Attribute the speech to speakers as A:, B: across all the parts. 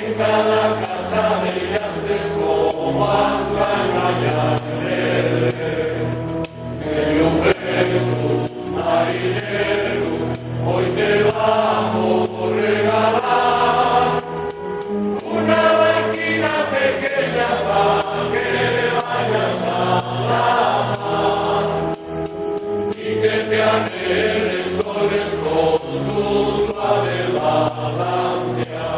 A: En cada casa de yastres como Jesús marinero, hoy te vamos a regalar una barquita pequeña para que vayas a la mar y que te anhele soles con su suave balancea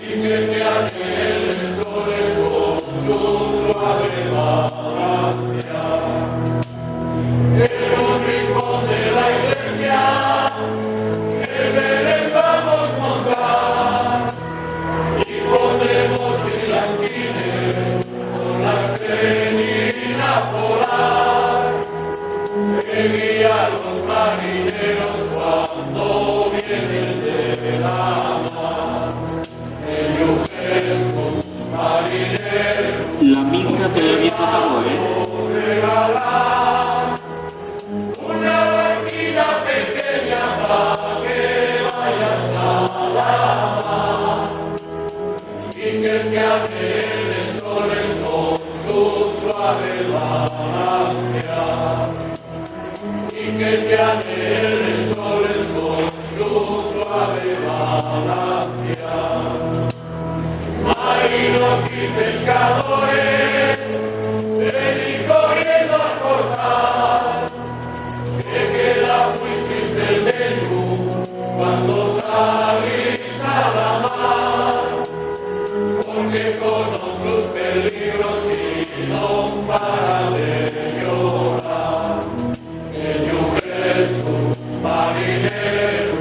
A: y que te anhele soles con su suave balancea. En un rincón de la iglesia el Belén vamos a montar y pondremos filanquines con la estrellina polar que guía a los marineros cuando vienen de la mar. En Jesús marinero,
B: la misa te la había tocado,
A: regalar una barquita pequeña para que vayas a la mar y que te anhele soles con su suave balancea y que te anhele soles con su suave balancea. Marinos y pescadores, venid corriendo a cortar, que queda muy triste el menú cuando salís a la mar, porque con sus peligros y no para de llorar. En Jesús marinero,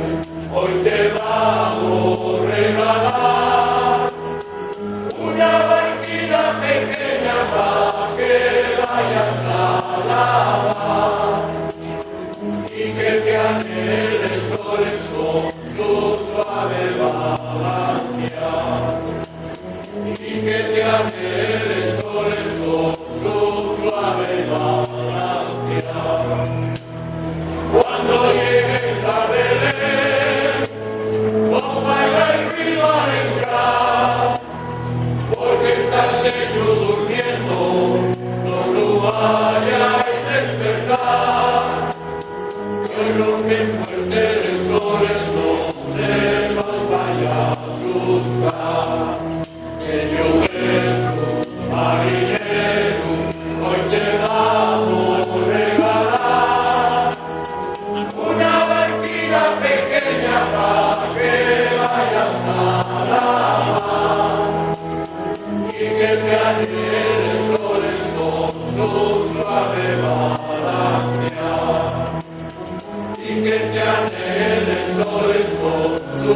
A: hoy te vamos a regalar una barquita pequeña para que vayas a la mar y que te anhele soles con su suave balancea y que te anhele soles con su suave balancea. Cuando llegues a Belén, no haga el ruido al entrar, porque está el niño durmiendo, no lo vayáis a despertar. Que rompen fuerte el sol, no se nos vaya a asustar. Que yo Jesús marinero, hoy te vamos a regalar una barquita pequeña para que vayas a la mar y que te anhele soles con su suave balancea y que te anhele soles con su